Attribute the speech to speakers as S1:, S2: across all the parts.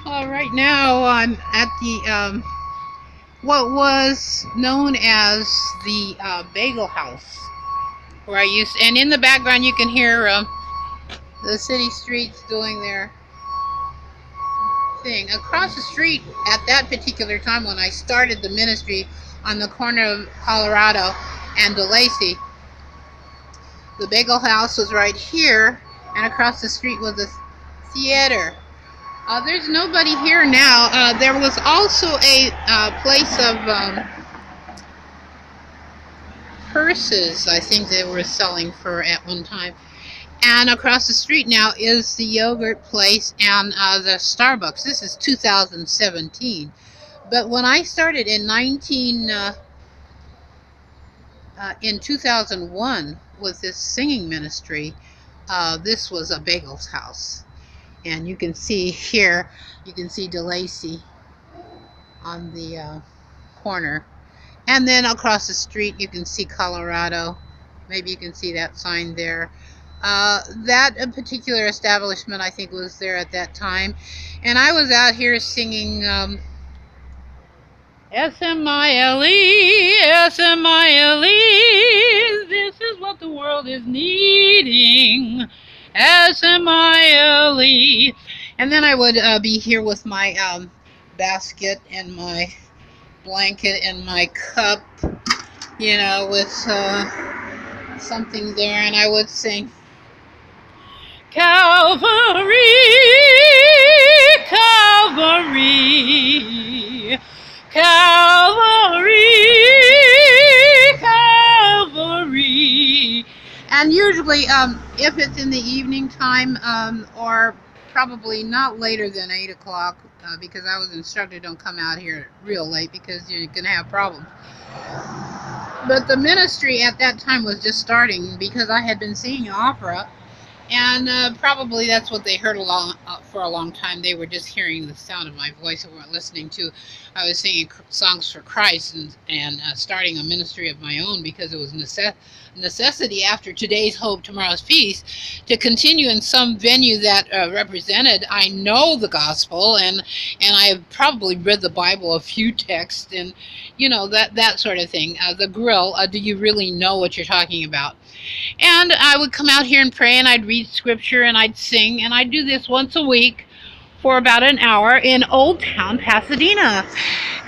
S1: Right now I'm at the what was known as the Bagel House, where I used, and in the background you can hear the city streets doing their thing. Across the street at that particular time when I started the ministry on the corner of Colorado and DeLacy, the Bagel House was right here, and across the street was a theater. There's nobody here now. There was also a place of purses, I think they were selling for at one time. And across the street now is the yogurt place and the Starbucks. This is 2017. But when I started in 2001 with this singing ministry, this was a Bagel's house. And you can see here, you can see DeLacy on the corner. And then across the street, you can see Colorado. Maybe you can see that sign there. That particular establishment, I think, was there at that time. And I was out here singing S-M-I-L-E, S-M-I-L-E, this is what the world is needing. S-M-I-L-E. And then I would be here with my basket and my blanket and my cup, you know, with something there, and I would sing Calvary, Calvary, Calvary, Calvary. And usually, if it's in the evening time, or probably not later than 8 o'clock, because I was instructed don't come out here real late because you're going to have problems. But the ministry at that time was just starting because I had been singing opera, and probably that's what they heard for a long time. They were just hearing the sound of my voice and weren't listening to. I was singing songs for Christ and starting a ministry of my own because it was necessity after today's hope, tomorrow's peace, to continue in some venue that represented, I know the gospel, and I have probably read the Bible a few texts, and you know, that sort of thing. The grill, do you really know what you're talking about? And I would come out here and pray, and I'd read scripture, and I'd sing, and I'd do this once a week for about an hour in Old Town Pasadena.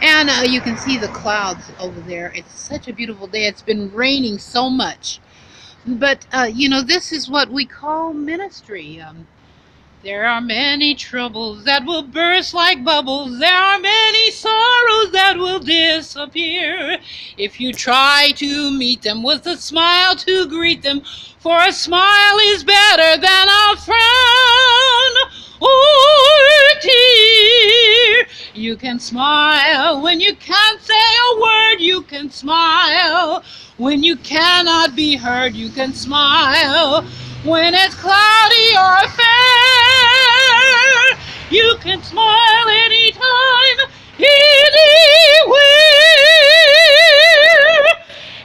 S1: And you can see the clouds over there. It's such a beautiful day. It's been raining so much. But, you know, this is what we call ministry. There are many troubles that will burst like bubbles. There are many sorrows that will disappear if you try to meet them with a smile to greet them. For a smile is better than a frown or tear. You can smile when you can't say a word. You can smile when you cannot be heard. You can smile when it's cloudy or fair. You can smile anytime, anywhere.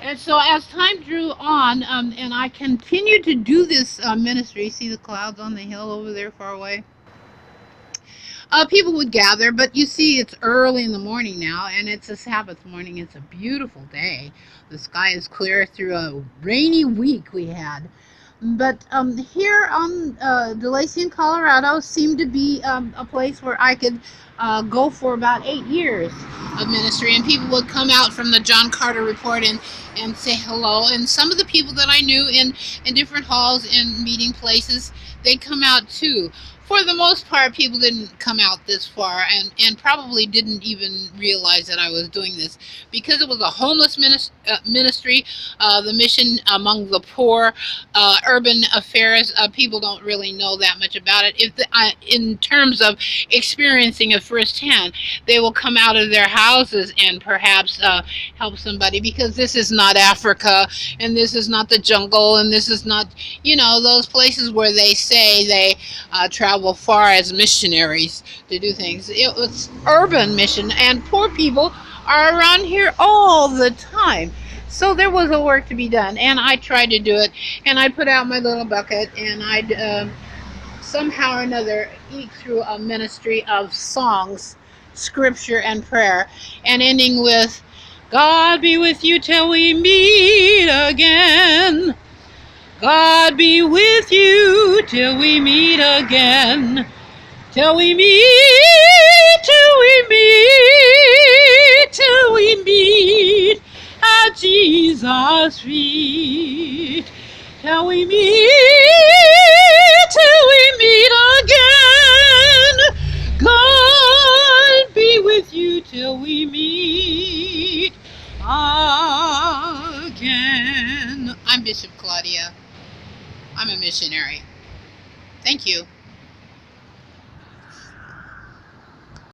S1: And so as time drew on, and I continued to do this ministry, see the clouds on the hill over there far away? People would gather, but you see it's early in the morning now, and it's a Sabbath morning. It's a beautiful day. The sky is clear through a rainy week we had. But here on DeLacy in Colorado seemed to be a place where I could go for about 8 years of ministry, and people would come out from the John Carter Report and say hello. And some of the people that I knew in different halls and meeting places, they'd come out too. For the most part, people didn't come out this far, and probably didn't even realize that I was doing this because it was a homeless ministry. The mission among the poor, urban affairs, people don't really know that much about it. In terms of experiencing it firsthand, they will come out of their houses and perhaps help somebody, because this is not Africa, and this is not the jungle, and this is not, you know, those places where they say they travel far as missionaries to do things. It was urban mission, and poor people are around here all the time. So there was a work to be done, and I tried to do it, and I'd put out my little bucket, and I'd somehow or another eke through a ministry of songs, scripture, and prayer, and ending with, God be with you till we meet again. God be with you till we meet again. Till we meet, till we meet, till we meet at Jesus' feet. Till we meet again. God be with you till we meet again. I'm Bishop Claudia. I'm a missionary. Thank you.